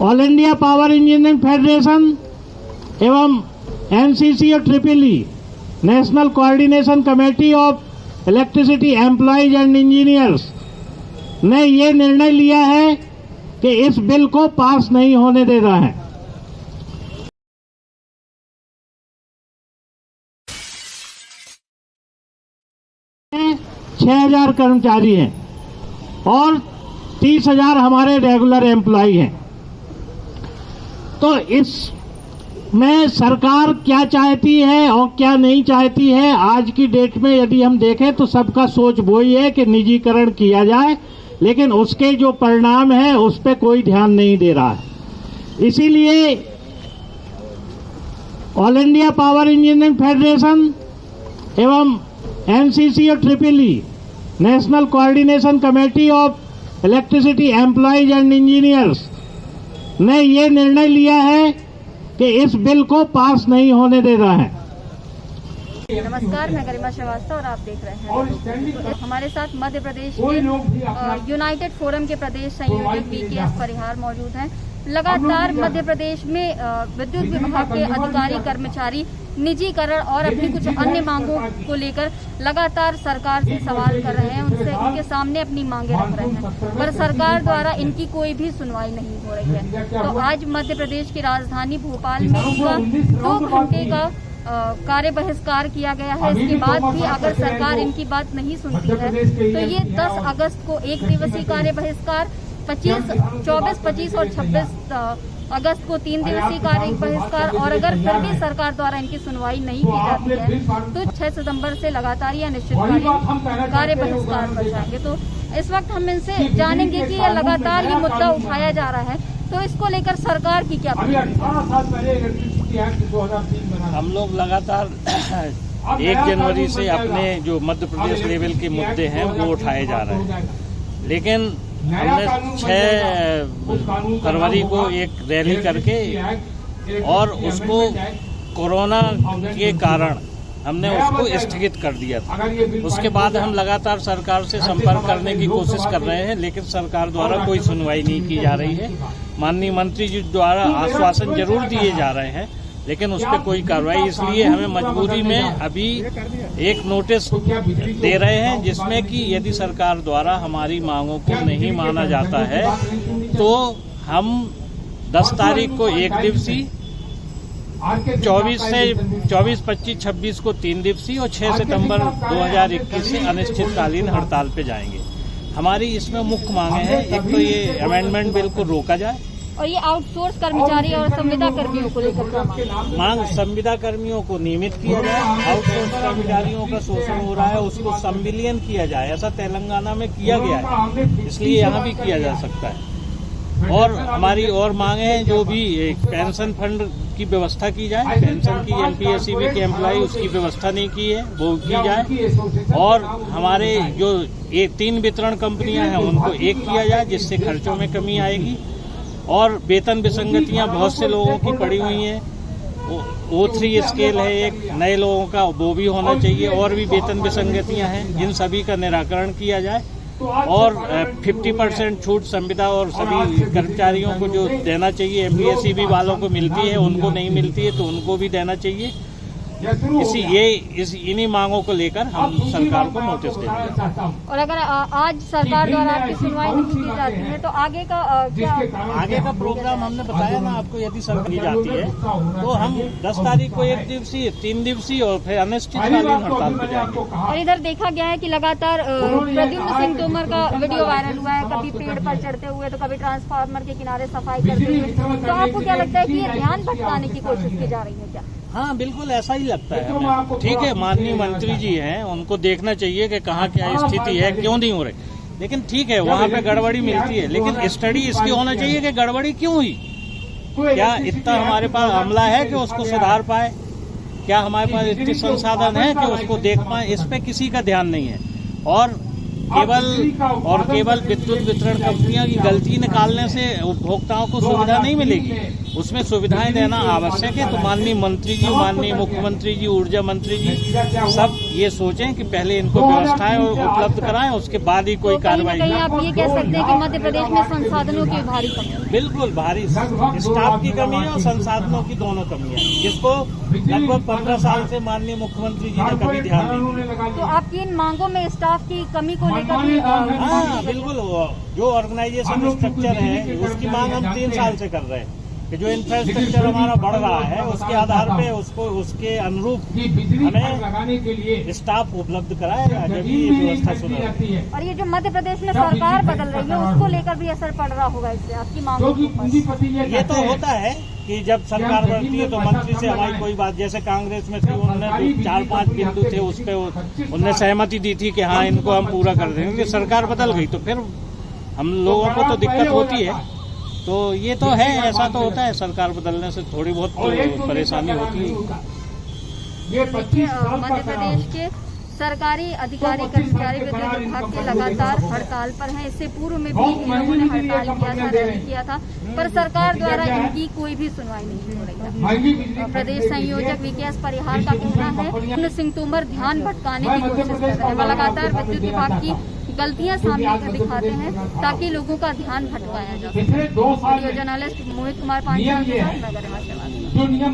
All India power engineering federation एवं NCC और triple national coordination committee of electricity employees and engineers ने ये निर्णय लिया है कि इस बिल को पास नहीं होने दे रहा है। 6,000 कर्मचारी हैं और 30,000 हमारे रेगुलर एम्प्लॉय हैं। तो इसमें सरकार क्या चाहती है और क्या नहीं चाहती है, आज की डेट में यदि हम देखें तो सबका सोच वही है कि निजीकरण किया जाए, लेकिन उसके जो परिणाम है उस पर कोई ध्यान नहीं दे रहा है। इसीलिए all India power engineering federation एवं एनसीसी और triple national coordination committee of electricity employees and engineers ने ये निर्णय लिया है कि इस बिल को पास नहीं होने दे रहा है। नमस्कार, मैं गरिमा श्रीवास्तव और आप देख रहे हैं। हमारे साथ मध्य प्रदेश के यूनाइटेड फोरम के प्रदेश संयोजक BKS परिहार मौजूद हैं। लगातार मध्य प्रदेश में विद्युत विभाग के अधिकारी कर्मचारी निजीकरण और अपनी कुछ अन्य मांगों को लेकर लगातार सरकार से सवाल कर रहे हैं, उनके सामने अपनी मांगे रख रहे हैं, पर सरकार द्वारा इनकी कोई भी सुनवाई नहीं हो रही है। तो आज मध्य प्रदेश की राजधानी भोपाल में इनका 2 घंटे का कार्य बहिष्कार किया गया है। इसके बाद भी अगर सरकार इनकी बात नहीं सुनती है तो ये 10 अगस्त को 1 दिवसीय कार्य बहिष्कार, 24, 25 और 26 अगस्त को 3 दिवसीय कार्य बहिष्कार, और अगर फिर भी सरकार द्वारा इनकी सुनवाई नहीं की जाती है तो 6 सितंबर से लगातार या अनिश्चितकालीन कार्य बहिष्कार पर जाएंगे। तो इस वक्त हम इनसे जानेंगे कि ये लगातार ये मुद्दा उठाया जा रहा है, तो इसको लेकर सरकार की क्या हम लोग लगातार 1 जनवरी से अपने जो मध्य प्रदेश लेवल के मुद्दे हैं वो उठाए जा रहे हैं, लेकिन हमने 6 फरवरी को एक रैली करके और उसको कोरोना के कारण हमने उसको स्थगित कर दिया था। उसके बाद हम लगातार सरकार से संपर्क करने की कोशिश कर रहे हैं, लेकिन सरकार द्वारा कोई सुनवाई नहीं की जा रही है। माननीय मंत्री जी द्वारा आश्वासन जरूर दिए जा रहे हैं, लेकिन उस पर कोई कार्रवाई, इसलिए हमें मजबूरी में अभी एक नोटिस दे रहे हैं जिसमें कि यदि सरकार द्वारा हमारी मांगों को नहीं माना जाता है तो हम 10 तारीख को 1 दिवसीय, 24, 25, 26 को 3 दिवसीय और 6 सितंबर 2021 से अनिश्चितकालीन हड़ताल पे जाएंगे। हमारी इसमें मुख्य मांगे हैं, एक तो ये अमेंडमेंट बिल को रोका जाए और ये आउटसोर्स कर्मचारी और संविदा कर्मियों को लेकर मांग, संविदा कर्मियों को नियमित किया जाए, आउटसोर्स कर्मचारियों का शोषण हो रहा है उसको संविलियन किया जाए। ऐसा तेलंगाना में किया गया है, इसलिए यहाँ भी किया जा सकता है। और हमारी और मांगे हैं, जो भी पेंशन फंड की व्यवस्था की जाए, पेंशन की MPSEB के एम्प्लॉय उसकी व्यवस्था नहीं की है वो की जाए, और हमारे जो 3 वितरण कंपनियां हैं उनको एक किया जाए जिससे खर्चों में कमी आएगी। और वेतन विसंगतियां बहुत से लोगों की पड़ी हुई हैं, O3 स्केल है एक, नए लोगों का वो भी होना चाहिए, और भी वेतन विसंगतियां हैं, इन सभी का निराकरण किया जाए। और 50% छूट संविदा और सभी कर्मचारियों को जो देना चाहिए, MPSEB वालों को मिलती है उनको नहीं मिलती है तो उनको भी देना चाहिए। इन्हीं मांगों को लेकर हम सरकार को नोटिस दे देंगे। और अगर आज सरकार द्वारा आपकी सुनवाई नहीं की जाती है तो आगे का क्या? आगे का प्रोग्राम हमने बताया ना आपको, यदि सरकार की जाती है तो हम 10 तारीख को 1 दिवसीय, 3 दिवसीय और फिर अनिश्चितकालीन हड़ताल पर जाएंगे। और इधर देखा गया है कि लगातार प्रद्युम्न सिंह तोमर का वीडियो वायरल हुआ है, कभी पेड़ पर चढ़ते हुए तो कभी ट्रांसफार्मर के किनारे सफाई करते हुए। तो आपको क्या लगता है कि ये ध्यान भटकाने की कोशिश की जा रही है क्या? हाँ, बिल्कुल ऐसा ही लगता है हमें। ठीक है, माननीय मंत्री जी हैं, उनको देखना चाहिए कि कहाँ क्या स्थिति है, क्यों नहीं हो रही, लेकिन ठीक है वहाँ पे गड़बड़ी मिलती है, लेकिन स्टडी इसकी होना चाहिए कि गड़बड़ी क्यों हुई, क्या इतना हमारे पास अमला है कि उसको सुधार पाए, क्या हमारे पास इतने संसाधन है कि उसको देख पाए, इस पे किसी का ध्यान नहीं है। और केवल विद्युत वितरण कंपनियां की गलती निकालने से उपभोक्ताओं को सुविधा नहीं मिलेगी, उसमें सुविधाएं देना आवश्यक है। तो माननीय मंत्री जी, माननीय मुख्यमंत्री जी, ऊर्जा मंत्री जी सब ये सोचें कि पहले इनको व्यवस्थाएं उपलब्ध कराएं, उसके बाद ही कोई तो कहीं ना कार्रवाई। कहीं आप ये कह सकते हैं कि मध्य प्रदेश में संसाधनों की भारी कमी है। बिल्कुल भारी स्टाफ की कमी है और संसाधनों की दोनों कमी है, जिसको लगभग 15 साल से माननीय मुख्यमंत्री जी ने कभी ध्यान नहीं दिया। तो आपकी इन मांगों में स्टाफ की कमी को लेकर भी हाँ बिल्कुल, जो ऑर्गेनाइजेशन स्ट्रक्चर है उसकी मांग हम 3 साल से कर रहे हैं कि जो इंफ्रास्ट्रक्चर हमारा बढ़ रहा है उसके आधार पे उसको उसके अनुरूप हमें स्टाफ उपलब्ध कराया जाए, जब ये व्यवस्था सुधरे। और ये जो मध्य प्रदेश में सरकार बदल रही है उसको लेकर भी असर पड़ रहा होगा इससे आपकी मांगों के ऊपर। ये तो होता है कि जब सरकार बढ़ती है तो मंत्री से हमारी कोई बात, जैसे कांग्रेस में थी उन्होंने 4-5 बिंदु थे उस पे उन्होंने सहमति दी थी कि हाँ इनको हम पूरा कर देंगे। सरकार बदल गई तो फिर हम लोगों को तो दिक्कत होती है। तो ये तो है, ऐसा तो होता है, सरकार बदलने से थोड़ी बहुत तो परेशानी होती है। मध्य प्रदेश के सरकारी अधिकारी कर्मचारी विद्युत विभाग के लगातार हड़ताल पर हैं। इससे पूर्व में भी इन लोगों ने हड़ताल किया था, रैली किया था, पर सरकार द्वारा इनकी कोई भी सुनवाई नहीं हो रही था। प्रदेश संयोजक वीकेएस परिहार का कहना है कि सिंह तोमर ध्यान भटकाने की कोशिश कर रहे हैं। वह लगातार विद्युत विभाग की गलतियां सामने कर दिखाते हैं ताकि लोगों का ध्यान भटकाया जा सके। वीडियो जर्नलिस्ट मोहित कुमार पांचाल के साथ मैं गरिमा श्रीवास्तव।